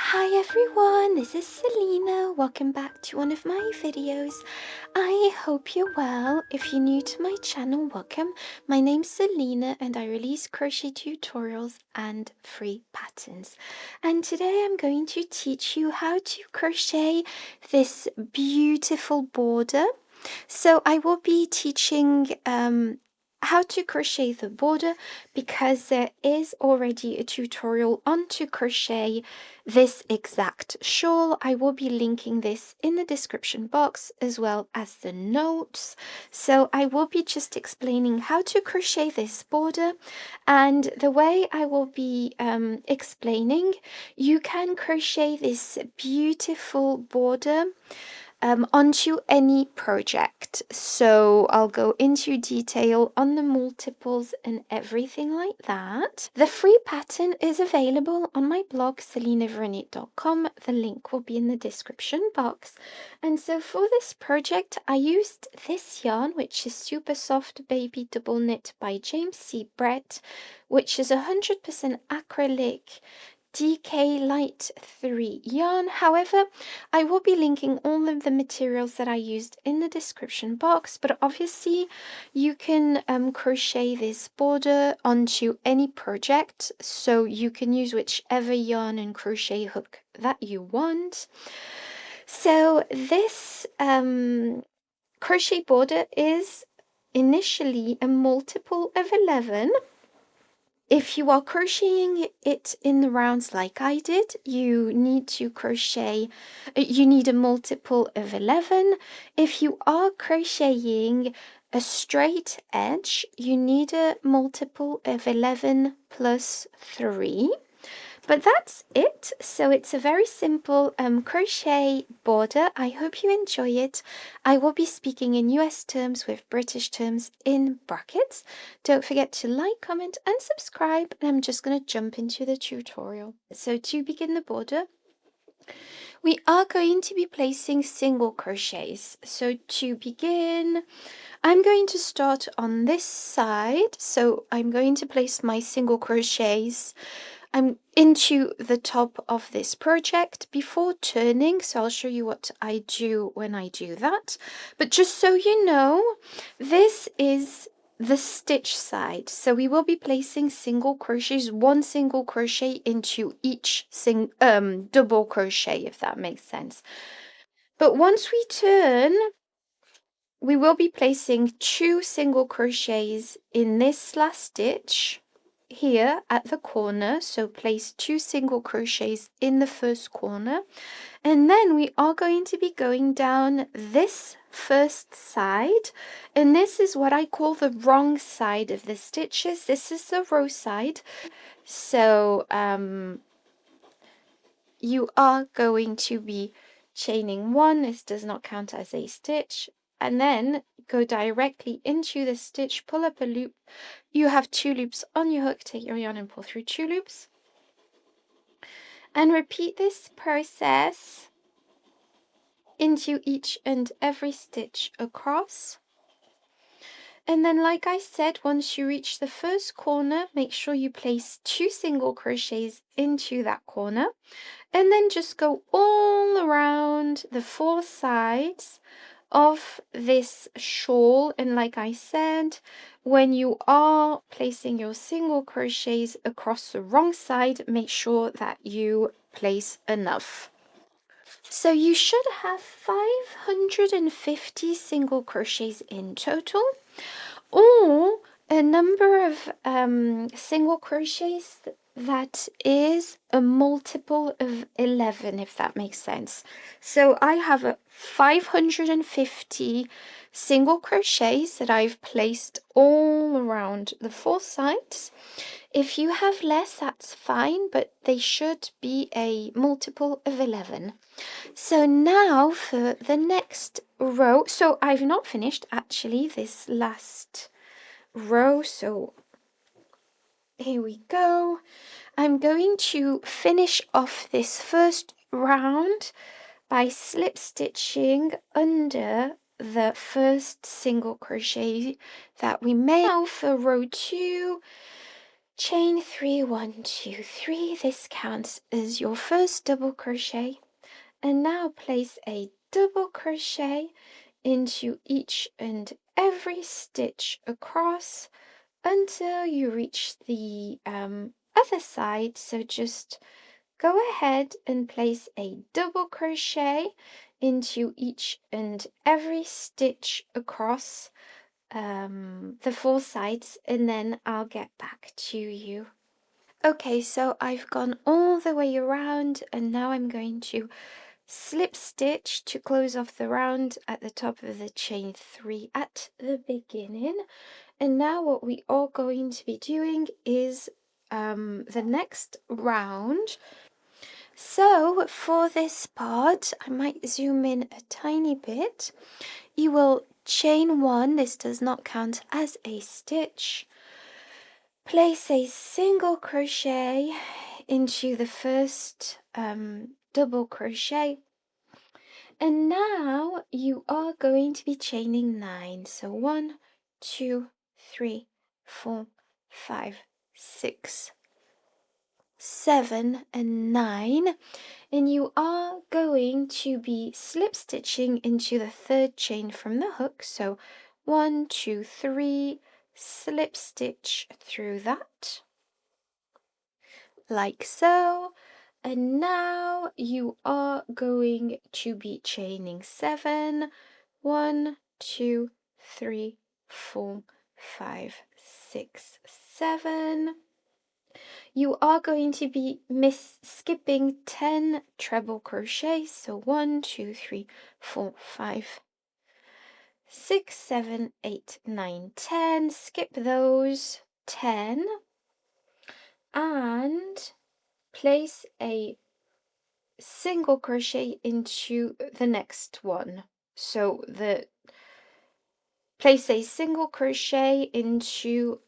Hi everyone, this is Selina. Welcome back to one of my videos. I hope you're well. If you're new to my channel, welcome. My name's Selina and I release crochet tutorials and free patterns. And today I'm going to teach you how to crochet this beautiful border. So I will be teaching how to crochet the border because there is already a tutorial on to crochet this exact shawl. I will be linking this in the description box as well as the notes. So I will be just explaining how to crochet this border, and the way I will be explaining, you can crochet this beautiful border onto any project. So I'll go into detail on the multiples and everything like that. The free pattern is available on my blog selinaveronit.com. The link will be in the description box. And so for this project I used this yarn, which is Super Soft Baby Double Knit by James C. Brett, which is 100% acrylic DK Light 3 yarn. However, I will be linking all of the materials that I used in the description box, but obviously you can crochet this border onto any project, so you can use whichever yarn and crochet hook that you want. So this crochet border is initially a multiple of 11. If you are crocheting it in the rounds like I did, you need to crochet, you need a multiple of 11. If you are crocheting a straight edge, you need a multiple of 11 plus 3. But that's it. So it's a very simple crochet border. I hope you enjoy it. I will be speaking in US terms with British terms in brackets. Don't forget to like, comment and subscribe. And I'm just going to jump into the tutorial. So to begin the border, we are going to be placing single crochets. So to begin, I'm going to start on this side. So I'm going to place my single crochets into the top of this project before turning, so I'll show you what I do when I do that. But just so you know, this is the stitch side, so we will be placing single crochets, one single crochet into each double crochet, if that makes sense. But once we turn, we will be placing 2 single crochets in this last stitch here at the corner. So place 2 single crochets in the first corner, and then we are going to be going down this first side, and this is what I call the wrong side of the stitches. This is the row side. So you are going to be chaining 1. This does not count as a stitch, and then go directly into the stitch, pull up a loop. You have 2 loops on your hook, take your yarn and pull through 2 loops, and repeat this process into each and every stitch across. And then, like I said, once you reach the first corner, make sure you place 2 single crochets into that corner, and then just go all around the 4 sides of this shawl. And like I said, when you are placing your single crochets across the wrong side, make sure that you place enough. So you should have 550 single crochets in total, or a number of single crochets that is a multiple of 11, if that makes sense. So I have a 550 single crochets that I've placed all around the 4 sides. If you have less, that's fine, but they should be a multiple of 11. So now for the next row. So I've not finished actually this last row, so here we go. I'm going to finish off this first round by slip stitching under the first single crochet that we made. Now for row 2, chain 3, 1, 2, 3. This counts as your first double crochet. And now place a double crochet into each and every stitch across until you reach the other side. So just go ahead and place a double crochet into each and every stitch across the 4 sides, and then I'll get back to you. Okay, so I've gone all the way around, and now I'm going to slip stitch to close off the round at the top of the chain 3 at the beginning. And now what we are going to be doing is the next round. So for this part, I might zoom in a tiny bit. You will chain 1, this does not count as a stitch. Place a single crochet into the first double crochet. And now you are going to be chaining 9. So 1, 2, 3, 4, 5, 6, 7, and 9. And you are going to be slip stitching into the third chain from the hook. So 1, 2, 3, slip stitch through that, like so. And now you are going to be chaining 7. 1, 2, 3, 4, 5, 6, 7. You are going to be skipping 10 treble crochets. So 1, 2, 3, 4, 5, 6, 7, 8, 9, 10. Skip those 10 and place a single crochet into the next one. So place a single crochet into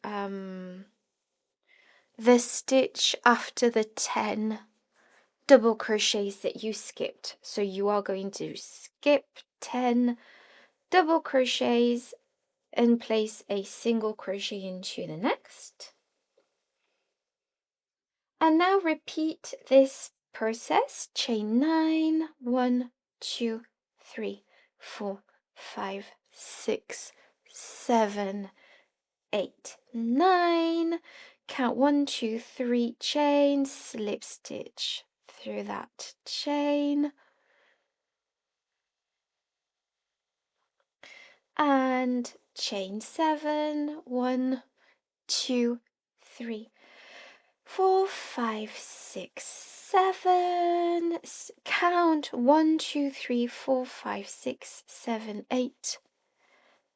the stitch after the 10 double crochets that you skipped. So you are going to skip 10 double crochets and place a single crochet into the next. And now repeat this process. Chain 9, 1, 2, 3, 4, 5, 6, 7, 8, 9. Count 1, 2, 3 chains, slip stitch through that chain. And chain 7, 1, 2, 3, 4, 5, 6, 7. Count 1, 2, 3, 4, 5, 6, 7, 8,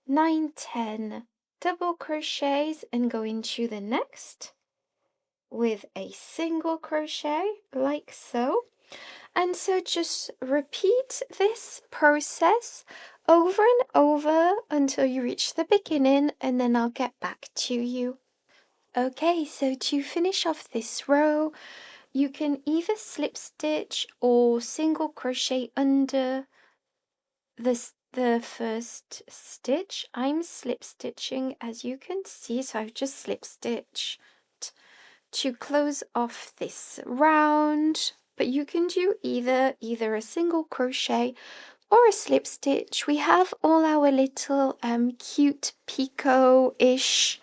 9, 10 double crochets and go into the next with a single crochet like so. And so just repeat this process over and over until you reach the beginning, and then I'll get back to you. Okay, so to finish off this row, you can either slip stitch or single crochet under the first stitch. I'm slip stitching, as you can see, so I've just slip stitched to close off this round. But you can do either a single crochet or a slip stitch. We have all our little cute picot-ish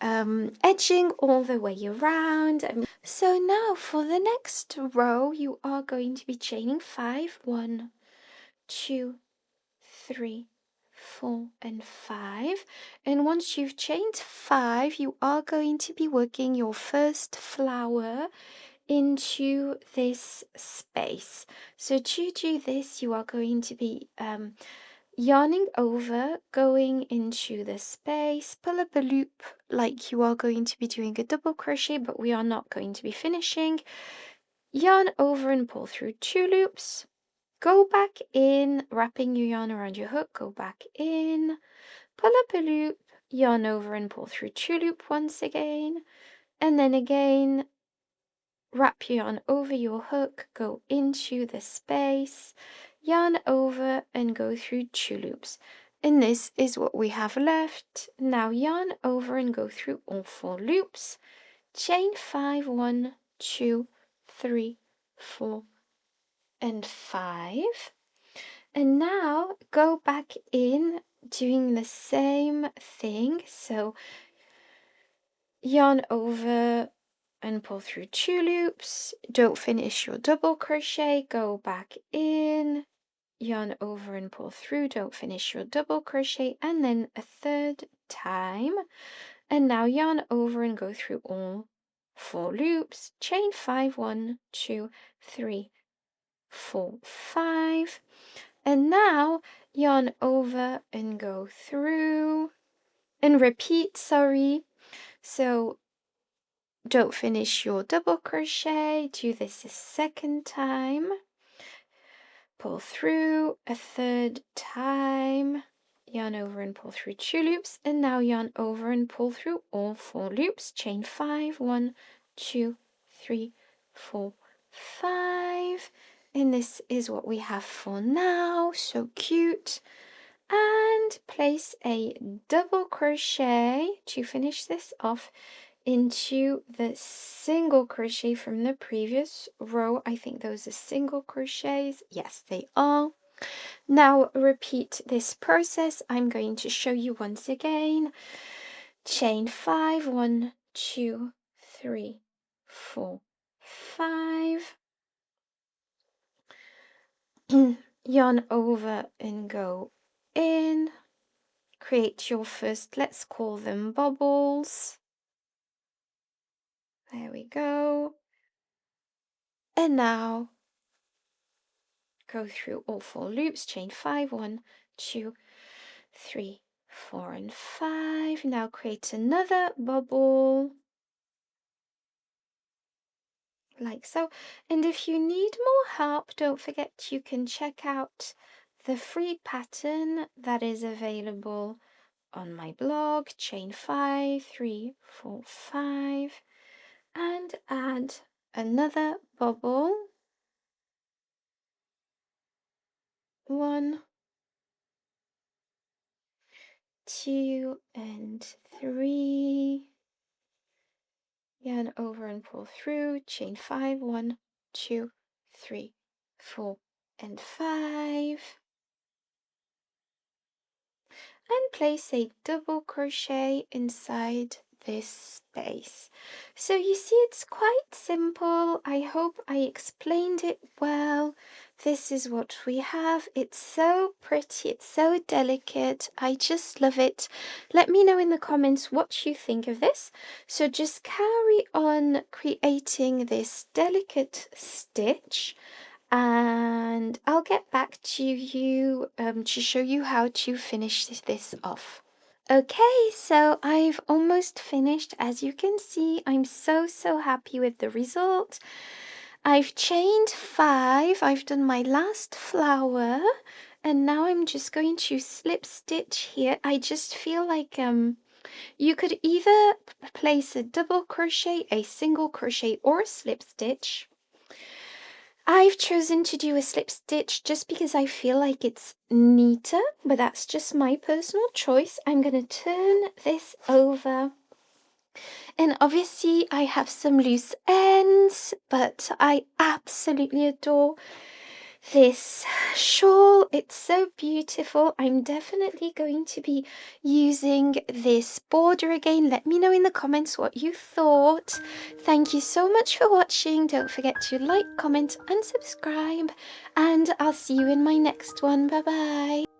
edging all the way around. So now for the next row, you are going to be chaining 5. 1, 2, 3, 4, and 5. And once you've chained 5, you are going to be working your first flower into this space. So to do this, you are going to be yarning over, going into the space, pull up a loop like you are going to be doing a double crochet, but we are not going to be finishing. Yarn over and pull through 2 loops. Go back in, wrapping your yarn around your hook, go back in, pull up a loop, yarn over and pull through 2 loops once again, and then again, wrap your yarn over your hook, go into the space, yarn over and go through 2 loops. And this is what we have left. Now yarn over and go through all 4 loops, chain 5, 1, 2, 3, 4, and 5. And now go back in doing the same thing. So yarn over and pull through 2 loops. Don't finish your double crochet, go back in, yarn over and pull through, don't finish your double crochet, and then a third time. And now yarn over and go through all 4 loops, chain 5, 1, 2, 3, 4, 5. And now yarn over and go through and repeat, sorry. So don't finish your double crochet, do this a second time, pull through a third time, yarn over and pull through 2 loops, and now yarn over and pull through all 4 loops, chain 5, 1, 2, 3, 4, 5. And this is what we have for now. So cute. And place a double crochet to finish this off into the single crochet from the previous row. I think those are single crochets. Yes, they are. Now repeat this process. I'm going to show you once again. Chain 5, 1, 2, 3, 4, 5. Yarn over and go in. Create your first, let's call them bubbles. There we go. And now go through all 4 loops, chain 5, 1, 2, 3, 4, and 5. Now create another bubble like so. And if you need more help, don't forget you can check out the free pattern that is available on my blog, chain 5, 3, 4, 5, and add another bubble. 1, 2, and 3. Yarn over and pull through, chain 5, 1, 2, 3, 4, and 5. And place a double crochet inside this space. So you see, it's quite simple. I hope I explained it well. This is what we have. It's so pretty, it's so delicate. I just love it. Let me know in the comments what you think of this. So just carry on creating this delicate stitch, and I'll get back to you to show you how to finish this off. Okay, so I've almost finished. As you can see, I'm so happy with the result. I've chained 5, I've done my last flower, and now I'm just going to slip stitch here. I just feel like you could either place a double crochet, a single crochet, or a slip stitch. I've chosen to do a slip stitch just because I feel like it's neater, but that's just my personal choice. I'm going to turn this over, and obviously I have some loose ends, but I absolutely adore this shawl. It's so beautiful. I'm definitely going to be using this border again. Let me know in the comments what you thought. Thank you so much for watching. Don't forget to like, comment, and subscribe, and I'll see you in my next one. Bye bye.